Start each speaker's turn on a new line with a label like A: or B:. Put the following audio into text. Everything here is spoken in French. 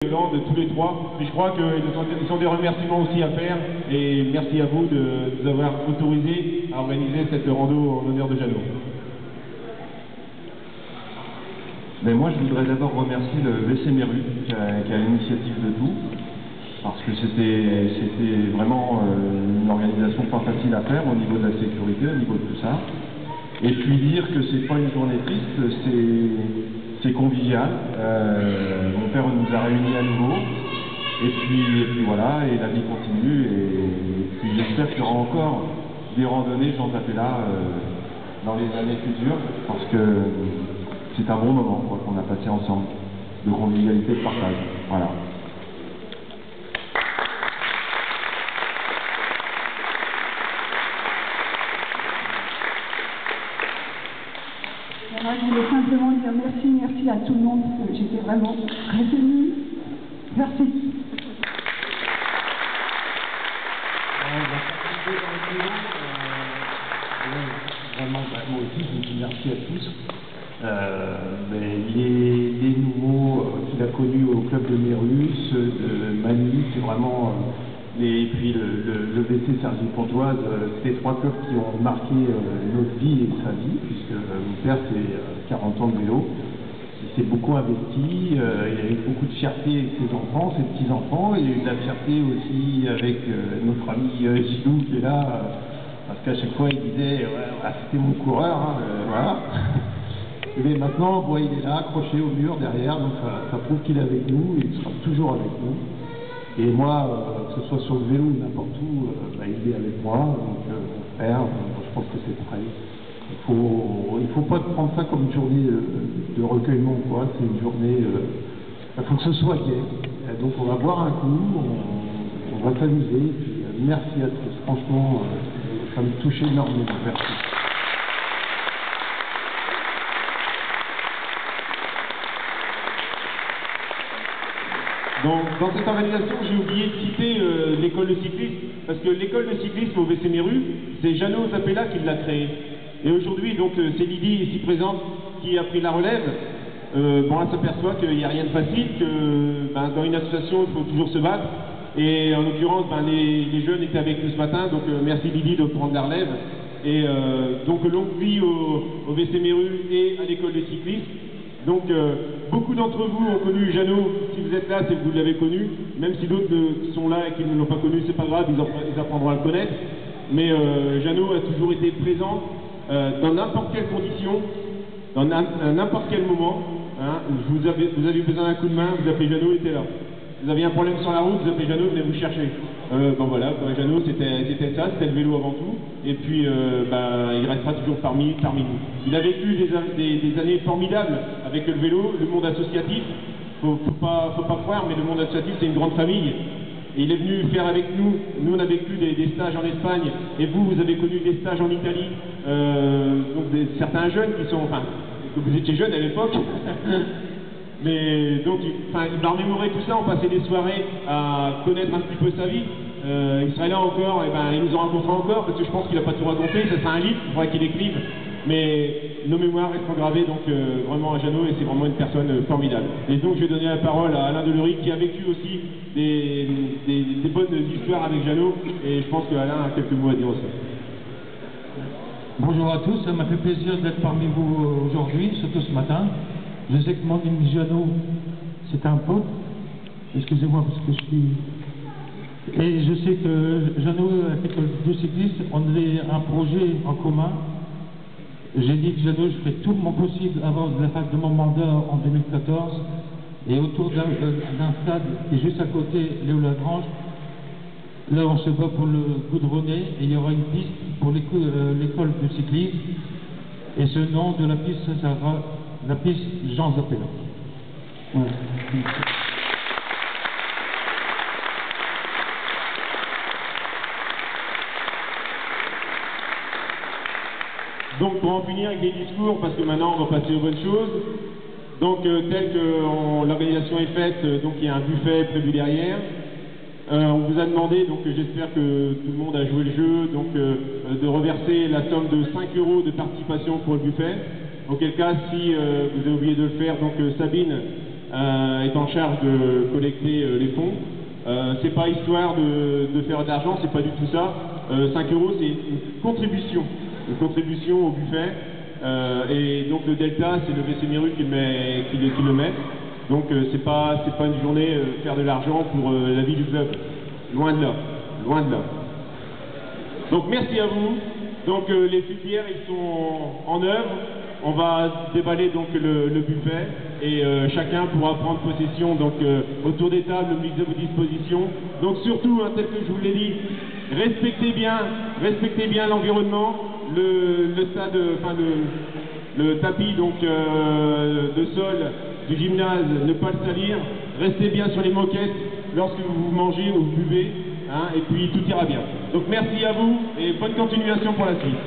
A: De tous les trois, mais je crois qu'ils ont des remerciements aussi à faire, et merci à vous de nous avoir autorisé à organiser cette rando en l'honneur de Jeannot.
B: Mais moi je voudrais d'abord remercier le WC Méru qui a l'initiative de tout, parce que c'était vraiment une organisation pas facile à faire au niveau de la sécurité, au niveau de tout ça. Et puis dire que c'est pas une journée triste, c'est convivial. Mon père nous a réunis à nouveau. Et puis voilà, et la vie continue. Et puis j'espère qu'il y aura encore des randonnées Jean Tapella dans les années futures, parce que c'est un bon moment qu'on a passé ensemble, de convivialité, de partage. Voilà.
C: Voilà, je voulais simplement dire merci à tout le monde, parce que j'étais vraiment très émue. Merci.
D: Vraiment, moi aussi, je vous dis merci à tous. Les nouveaux qu'il a connus au club de Méru, ceux de Manu, c'est vraiment... et puis le WC Cergy-Pontoise, c'est trois clubs qui ont marqué notre vie et sa vie, puisque mon père, c'est 40 ans de vélo. Il s'est beaucoup investi, il avait beaucoup de fierté avec ses enfants, ses petits-enfants. Il y a eu de la fierté aussi avec notre ami Gilou qui est là, parce qu'à chaque fois il disait ouais, c'était mon coureur, hein, voilà. Et maintenant, il est là, accroché au mur derrière, donc ça prouve qu'il est avec nous et il sera toujours avec nous. Et moi, que ce soit sur le vélo ou n'importe où, il est avec moi, donc mon frère, je pense que c'est pareil. Il faut pas prendre ça comme une journée de recueillement, quoi. C'est une journée, il faut que ce soit gai. Donc on va boire un coup, on va s'amuser. Merci à tous, franchement, ça me touche énormément. Merci.
A: Dans cette organisation, j'ai oublié de citer l'école de cyclisme, parce que l'école de cyclisme au WC Méru, c'est Jeannot Tapella qui l'a créée. Et aujourd'hui, donc, c'est Lydie ici présente qui a pris la relève. Elle s'aperçoit qu'il n'y a rien de facile, que dans une association, il faut toujours se battre. Et en l'occurrence, les jeunes étaient avec nous ce matin, donc merci Lydie de prendre la relève. Et donc longue vie au WC Méru et à l'école de cyclisme. Donc beaucoup d'entre vous ont connu Jeannot. Si vous êtes là, c'est que vous l'avez connu. Même si d'autres sont là et qu'ils ne l'ont pas connu, c'est pas grave, ils apprendront à le connaître. Mais Jeannot a toujours été présent dans n'importe quelle condition, dans n'importe quel moment. Hein, vous avez besoin d'un coup de main, vous appelez Jeannot, il était là. Vous aviez un problème sur la route, vous appelez Jeannot, venez vous chercher. Voilà, Jeannot c'était ça, c'était le vélo avant tout. Et puis il restera toujours parmi nous. Il a vécu des années formidables avec le vélo, le monde associatif. Faut pas croire, mais le monde associatif c'est une grande famille. Et il est venu faire avec nous, on a vécu des stages en Espagne, et vous avez connu des stages en Italie, donc certains jeunes qui sont, que vous étiez jeunes à l'époque, mais donc il m'a remémoré tout ça, on passait des soirées à connaître un petit peu sa vie. Il serait là encore, et il nous en racontera encore, parce que je pense qu'il n'a pas tout raconté, ça sera un livre, il faudra qu'il écrive, mais nos mémoires restent gravées donc vraiment à Jeannot, et c'est vraiment une personne formidable. Et donc je vais donner la parole à Alain Deloric qui a vécu aussi des bonnes histoires avec Jeannot, et je pense qu'Alain a quelques mots à dire aussi.
E: Bonjour à tous, ça m'a fait plaisir d'être parmi vous aujourd'hui, surtout ce matin. Je sais que mon ami Jeannot, c'est un pote, excusez-moi parce que je suis... Et je sais que Jeannot, avec l'école de cyclisme, on avait un projet en commun. J'ai dit que Jeannot, je ferai tout mon possible avant la fin de mon mandat en 2014. Et autour d'un stade qui est juste à côté, Léo Lagrange, là on se bat pour le goudronner et il y aura une piste pour l'école de cyclisme. Et ce nom de la piste, ça sera la piste Jean Tapella. Voilà.
A: Donc pour en finir avec les discours, parce que maintenant on va passer aux bonnes choses, donc tel que l'organisation est faite, donc il y a un buffet prévu derrière. On vous a demandé, donc j'espère que tout le monde a joué le jeu, donc de reverser la somme de 5 € de participation pour le buffet. Auquel cas, si vous avez oublié de le faire, donc Sabine est en charge de collecter les fonds. C'est pas histoire de faire de l'argent, c'est pas du tout ça. 5 € c'est une contribution au buffet. Et donc le Delta, c'est le WC Méru qui le met. Donc c'est pas une journée faire de l'argent pour la vie du club. Loin de là, loin de là. Donc merci à vous. Donc les filières, ils sont en œuvre. On va déballer donc le buffet et chacun pourra prendre possession donc autour des tables, le mix à vos dispositions. Donc surtout, tel que je vous l'ai dit, respectez bien l'environnement, le stade, enfin le tapis donc de sol du gymnase, ne pas le salir. Restez bien sur les moquettes lorsque vous mangez ou vous buvez, et puis tout ira bien. Donc merci à vous et bonne continuation pour la suite.